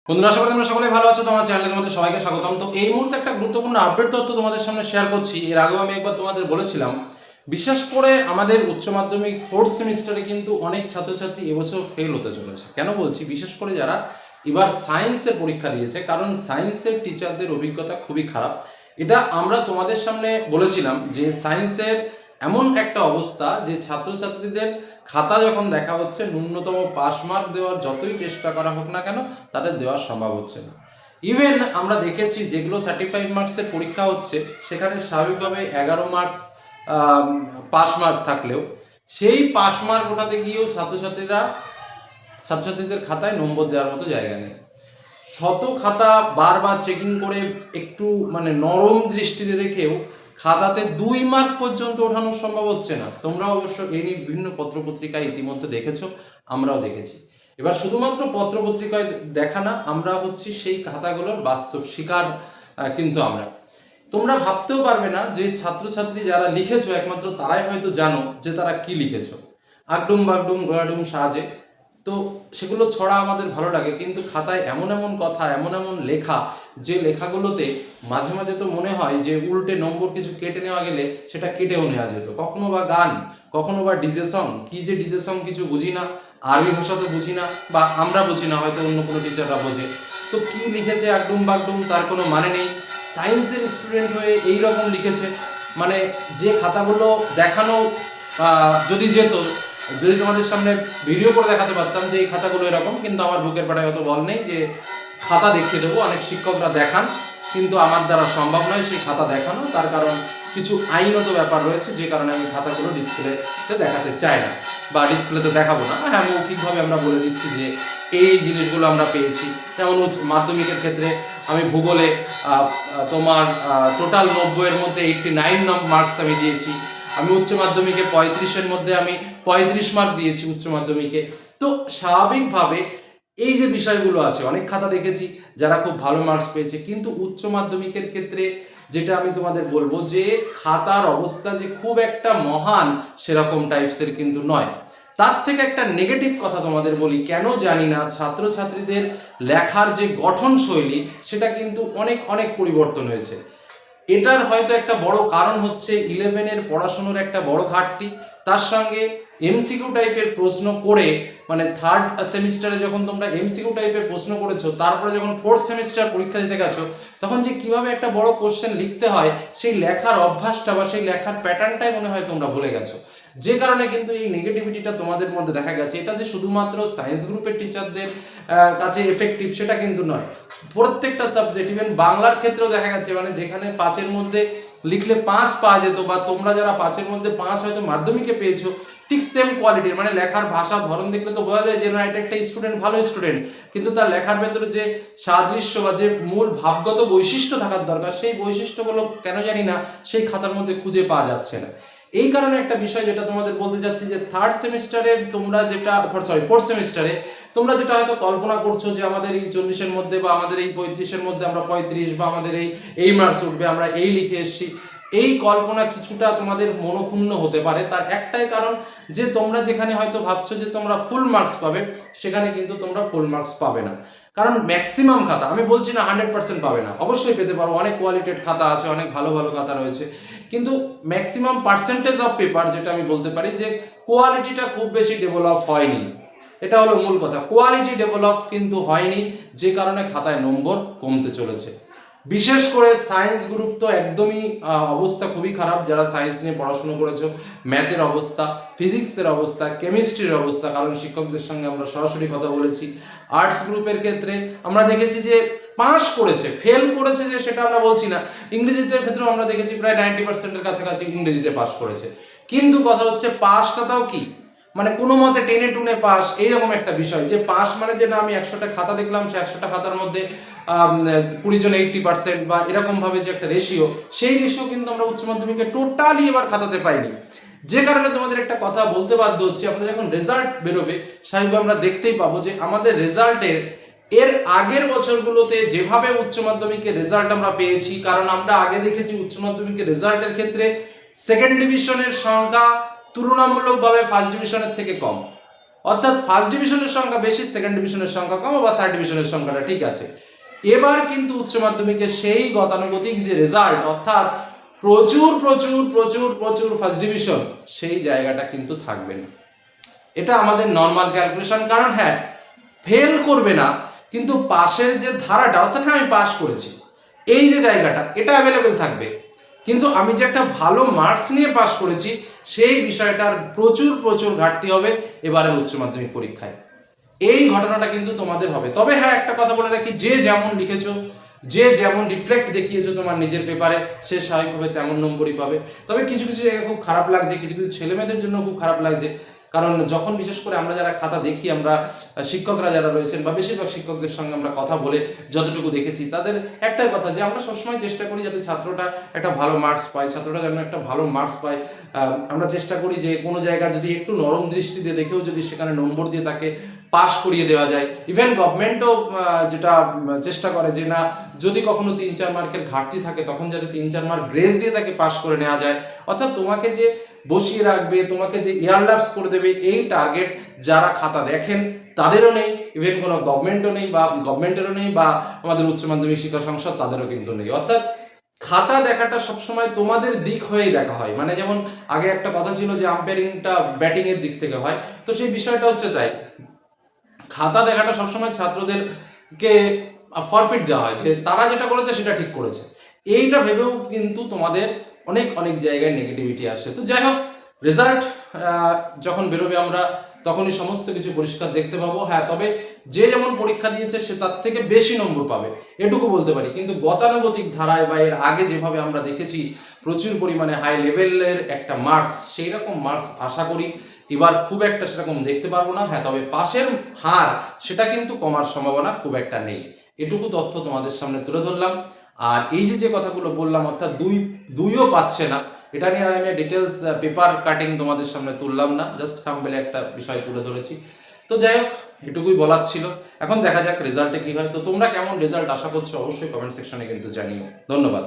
বন্ধুরা, আশা করি তোমরা সকলেই ভালো আছো। তোমার চ্যানেলে তোমাদের সবাইকে স্বাগতম। তো এই মুহূর্তে একটা গুরুত্বপূর্ণ আপডেট তথ্য তোমাদের সামনে শেয়ার করছি। এর আগেও আমি একবার তোমাদের বলেছিলাম, বিশেষ করে আমাদের উচ্চ মাধ্যমিক ফোর্থ সেমিস্টারে কিন্তু অনেক ছাত্রছাত্রী এবছর ফেল হতে চলেছে। কেন বলছি? বিশেষ করে যারা এবার সায়েন্সের পরীক্ষা দিয়েছে, কারণ সায়েন্সের টিচারদের অভিজ্ঞতা খুবই খারাপ। এটা আমরা তোমাদের সামনে বলেছিলাম যে সায়েন্সের এমন একটা অবস্থা যে ছাত্রছাত্রীদের খাতা যখন দেখা হচ্ছে, ন্যূনতম পাস মার্ক দেওয়ার যতই চেষ্টা করা হোক না কেন, তাদের দেওয়া সম্ভব হচ্ছে না। ইভেন আমরা দেখেছি যেগুলো 35 মার্কসের পরীক্ষা হচ্ছে, সেখানে স্বাভাবিকভাবে 11 মার্কস পাস মার্ক থাকলেও সেই পাস মার্ক ওঠাতে গিয়েও ছাত্রছাত্রীদের খাতায় নম্বর দেওয়ার মতো জায়গা নেই। শত খাতা বারবার চেকিং করে একটু নরম দৃষ্টিতে দেখেও খাতাতে 2 মার্ক পর্যন্ত ওঠানো সম্ভব হচ্ছে না। তোমরা অবশ্য এই নিয়ে বিভিন্ন পত্রপত্রিকায় ইতিমধ্যে দেখেছো, আমরাও দেখেছি। এবার শুধুমাত্র পত্রপত্রিকায় দেখা না, আমরা হচ্ছি সেই খাতাগুলোর বাস্তব শিকার। কিন্তু তোমরা ভাবতেও পারবে না যে ছাত্রছাত্রী যারা লিখেছো একমাত্র তারাই হয়তো জানো যে তারা কি লিখেছো। আগডুম বাগডুম গোড়াডুম সাজে, তো সেগুলো ছড়া আমাদের ভালো লাগে, কিন্তু খাতায় এমন এমন কথা, এমন এমন লেখা, যে লেখাগুলোতে মাঝে মাঝে তো মনে হয় যে উল্টে নম্বর কিছু কেটে নেওয়া গেলে সেটা কেটেও নেওয়া যেত। কখনো বা গান, কখনো বা ডিজে সং, কি যে ডিজে সং কিছু বুঝি না, আরবি ভাষা তো বুঝি না, বা আমরা বুঝি না, হয়তো অন্য কোনো টিচাররা বোঝে। তো কি লিখেছে আগডুম বাগডুম, তার কোনো মানে নেই। সায়েন্সের স্টুডেন্ট হয়ে এই রকম লিখেছে, যে খাতাগুলো দেখানো যদি যেত, যদি তোমাদের সামনে ভিডিও করে দেখাতে পারতাম যে এই খাতাগুলো এরকম, কিন্তু আমার বুকের পাড়ায় অত বল নেই যে খাতা দেখিয়ে দেবো। অনেক শিক্ষকরা দেখান, কিন্তু আমার দ্বারা সম্ভব নয় সেই খাতা দেখানো। তার কারণ কিছু আইনত ব্যাপার রয়েছে, যে কারণে আমি খাতাগুলো ডিসপ্লেতে দেখাতে চাই না, বা ডিসপ্লেতে দেখাবো না। হ্যাঁ, মৌখিকভাবে আমরা বলে দিচ্ছি যে এই জিনিসগুলো আমরা পেয়েছি। যেমন মাধ্যমিকের ক্ষেত্রে আমি ভূগোলে তোমার টোটাল 90-এর মধ্যে 89 মার্কস আমি দিয়েছি। আমি উচ্চ মাধ্যমিকে 35-এর মধ্যে আমি 35 মার্ক দিয়েছি উচ্চ মাধ্যমিকে। তো স্বাভাবিকভাবে এই যে বিষয়গুলো আছে, অনেক খাতা দেখেছি যারা খুব ভালো মার্কস পেয়েছে, কিন্তু উচ্চ মাধ্যমিকের ক্ষেত্রে যেটা আমি তোমাদের বলবো যে খাতার অবস্থা যে খুব একটা মহান সেরকম টাইপসের কিন্তু নয়। তার থেকে একটা নেগেটিভ কথা তোমাদের বলি, কেন জানি না ছাত্রছাত্রীদের লেখার যে গঠন শৈলী, সেটা কিন্তু অনেক অনেক পরিবর্তন হয়েছে। এটার হয়তো একটা বড় কারণ হচ্ছে 11-এর পড়াশোনার একটা বড় ঘাটতি। তার সঙ্গে এমসিকিউ টাইপের প্রশ্ন করে, থার্ড সেমিস্টারে যখন তোমরা এমসিকিউ টাইপের প্রশ্ন করেছো, তারপরে যখন ফোর্থ সেমিস্টার পরীক্ষা দিতে গেছো, তখন যে কিভাবে একটা বড় কোশ্চেন লিখতে হয়, সেই লেখার অভ্যাসটা বা সেই লেখার প্যাটার্নটাই মনে হয় তোমরা ভুলে গেছো। যে কারণে কিন্তু এই নেগেটিভিটিটা তোমাদের মধ্যে দেখা গেছে। এটা যে শুধুমাত্র সায়েন্স গ্রুপের টিচারদের কাছে এফেক্টিভ সেটা কিন্তু নয়, প্রত্যেকটা সাবজেক্ট। ইভেন বাংলার ক্ষেত্রেও দেখা গেছে, যেখানে 5-এর মধ্যে লিখলে 5 পাওয়া যেত, বা তোমরা যারা 5-এর মধ্যে 5 হয়তো মাধ্যমিকে পেয়েছো, ঠিক সেম কোয়ালিটির লেখার ভাষা ধরন দেখলে তো বোঝা যায় যে না, এটা একটা স্টুডেন্ট ভালো স্টুডেন্ট, কিন্তু তার লেখার ভেতরে যে সাদৃশ্য বা যে মূল ভাবগত বৈশিষ্ট্য থাকার দরকার, সেই বৈশিষ্ট্যগুলো কেন জানি না সেই খাতার মধ্যে খুঁজে পাওয়া যাচ্ছে না। এই কারণে একটা বিষয় যেটা তোমাদের বলতে চাচ্ছি, যে থার্ড সেমিস্টারের তোমরা যেটা ফোর্থ সেমিস্টারে তোমরা যেটা হয়তো কল্পনা করছো যে আমাদের এই 40-এর মধ্যে বা আমাদের এই 35-এর মধ্যে আমরা 35, বা আমাদের এই মার্কস উঠবে, আমরা এই লিখে এসেছি, এই কল্পনা কিছুটা তোমাদের মনোক্ষুণ্ণ হতে পারে। তার একটাই কারণ যে তোমরা যেখানে হয়তো ভাবছো যে তোমরা ফুল মার্কস পাবে, সেখানে কিন্তু তোমরা ফুল মার্কস পাবে না। কারণ ম্যাক্সিমাম খাতা, আমি বলছি না 100% পাবে না, অবশ্যই পেতে পারো, অনেক কোয়ালিটেড খাতা আছে, অনেক ভালো ভালো খাতা রয়েছে, কিন্তু ম্যাক্সিমাম পার্সেন্টেজ অফ পেপার যেটা আমি বলতে পারি যে কোয়ালিটিটা খুব বেশি ডেভেলপ হয়নি। এটা হলো মূল কথা, কোয়ালিটি ডেভেলপ কিন্তু হয়নি, যে কারণে খাতায় নম্বর কমতে চলেছে। বিশেষ করে সায়েন্স গ্রুপ তো একদমই অবস্থা খুবই খারাপ। যারা সায়েন্স নিয়ে পড়াশুনো করেছো, ম্যাথের অবস্থা, ফিজিক্সের অবস্থা, কেমিস্ট্রির অবস্থা, কারণ শিক্ষকদের সঙ্গে আমরা সরাসরি কথা বলেছি। আর্টস গ্রুপের ক্ষেত্রে আমরা দেখেছি যে পাস করেছে, ফেল করেছে যে সেটা আমরা বলছি না। ইংরেজিতে ক্ষেত্রেও আমরা দেখেছি প্রায় 90%-এর কাছাকাছি ইংরেজিতে পাস করেছে, কিন্তু কথা হচ্ছে পাসটা তাও কি, কোনো মতে টেনে টুনে পাস, এইরকম একটা বিষয়। যে পাস যে না, আমি 100টা খাতা দেখলাম, সে 100টা খাতার মধ্যে 20 জন 80%, বা এরকম ভাবে যে একটা রেশিও, সেই রেশিও কিন্তু আমরা উচ্চ মাধ্যমিকে টোটালি এবার খাতাতে পাইনি। যে কারণে তোমাদের একটা কথা বলতে বাধ্য হচ্ছে, আমরা যখন রেজাল্ট বেরোবে, স্বাভাবিকভাবে আমরা দেখতেই পাবো যে আমাদের রেজাল্টের এর আগের বছরগুলোতে যেভাবে উচ্চ মাধ্যমিকের রেজাল্ট আমরা পেয়েছি, কারণ আমরা আগে দেখেছি উচ্চ মাধ্যমিকের রেজাল্টের ক্ষেত্রে সেকেন্ড ডিভিশনের সংখ্যা তুলনামূলকভাবে ফার্স্ট ডিভিশনের থেকে কম। অর্থাৎ ফার্স্ট ডিভিশনের সংখ্যা বেশি, সেকেন্ড ডিভিশনের সংখ্যা কম, বা থার্ড ডিভিশনের সংখ্যাটা ঠিক আছে। এবার কিন্তু উচ্চ মাধ্যমিকে সেই গতানুগতিক যে রেজাল্ট, অর্থাৎ প্রচুর প্রচুর প্রচুর প্রচুর ফার্স্ট ডিভিশন, সেই জায়গাটা কিন্তু থাকবে না। এটা আমাদের নর্মাল ক্যালকুলেশন। কারণ হ্যাঁ, ফেল করবে না, কিন্তু পাশের যে ধারাটা, অর্থাৎ হ্যাঁ আমি পাস করেছি, এই যে জায়গাটা, এটা অ্যাভেলেবেল থাকবে। কিন্তু আমি যে একটা ভালো মার্কস নিয়ে পাস করেছি, সেই বিষয়টার প্রচুর প্রচুর ঘাটতি হবে এবারের উচ্চ মাধ্যমিক পরীক্ষায়। এই ঘটনাটা কিন্তু তোমাদের হবে। তবে হ্যাঁ, একটা কথা বলে রাখি, যে যেমন লিখেছো, যে যেমন রিফ্লেক্ট দেখিয়েছো তোমার নিজের পেপারে, সে স্বাভাবিকভাবে তেমন নম্বরই পাবে। তবে কিছু কিছু জায়গায় খুব খারাপ লাগছে, কিছু কিছু ছেলেমেয়েদের জন্য খুব খারাপ লাগছে। কারণ যখন বিশেষ করে আমরা যারা খাতা দেখি, আমরা শিক্ষকরা যারা রয়েছেন বা বেশিরভাগ শিক্ষকদের সঙ্গে আমরা কথা বলে যতটুকু দেখেছি, তাদের একটাই কথা যে আমরা সবসময় চেষ্টা করি যাতে ছাত্রটা একটা ভালো মার্কস পায়, ছাত্রটা যেন একটা ভালো মার্কস পায়। আমরা চেষ্টা করি যে কোনো জায়গার যদি একটু নরম দৃষ্টিতে দেখেও যদি সেখানে নম্বর দিয়ে তাকে পাস করিয়ে দেওয়া যায়। ইভেন গভর্নমেন্টও যেটা চেষ্টা করে যে না, যদি কখনো 3-4 মার্কের ঘাটতি থাকে, তখন যাতে 3-4 মার্ক গ্রেস দিয়ে তাকে পাস করে নেওয়া যায়। অর্থাৎ তোমাকে যে বসিয়ে রাখবে, তোমাকে যে এয়ারল্যাপস করে দেবে, এই টার্গেট যারা খাতা দেখেন তাদেরও নেই, ইভেন কোনো গভর্নমেন্টও নেই, বা গভর্নমেন্টেরও নেই, বা আমাদের উচ্চ মাধ্যমিক শিক্ষা সংসদ তাদেরও কিন্তু নেই। অর্থাৎ খাতা দেখাটা সবসময় তোমাদের দিক হয়েই দেখা হয়। মানে যেমন আগে একটা কথা ছিল যে আম্পায়ারিংটা ব্যাটিং এর দিক থেকে হয়, তো সেই বিষয়টা হচ্ছে তাই। খাতা দেখাটা সবসময় ছাত্রদেরকে ফরফিট দেওয়া হয় যে তারা যেটা করেছে সেটা ঠিক করেছে, এইটা ভেবেও কিন্তু তোমাদের অনেক অনেক জায়গায় নেগেটিভিটি আসে। তো যাই হোক, রেজাল্ট যখন বেরোবে আমরা তখনই সমস্ত কিছু পরিষ্কার দেখতে পাবো। হ্যাঁ, তবে যে যেমন পরীক্ষা দিয়েছে সে তার থেকে বেশি নম্বর পাবে, এটুকু বলতে পারি। কিন্তু গতানুগতিক ধারায় বা এর আগে যেভাবে আমরা দেখেছি প্রচুর পরিমাণে হাই লেভেলের একটা মার্কস, সেই রকম মার্কস আশা করি এবার খুব একটা সেরকম দেখতে পারবো না। হ্যাঁ, তবে পাশের হার সেটা কিন্তু কমার সম্ভাবনা খুব একটা নেই। এটুকু তথ্য তোমাদের সামনে তুলে ধরলাম। আর এই যে যে কথাগুলো বললাম, অর্থাৎ দুইও পাচ্ছে না, এটা নিয়ে আর আমি ডিটেলস পেপার কাটিং তোমাদের সামনে তুললাম না, জাস্ট থাম্বনেলে একটা বিষয় তুলে ধরেছি। তো যাই হোক, এটুকুই বলার ছিল। এখন দেখা যাক রেজাল্টে কি হয়। তো তোমরা কেমন রেজাল্ট আশা করছো অবশ্যই কমেন্ট সেকশনে কিন্তু জানিও। ধন্যবাদ।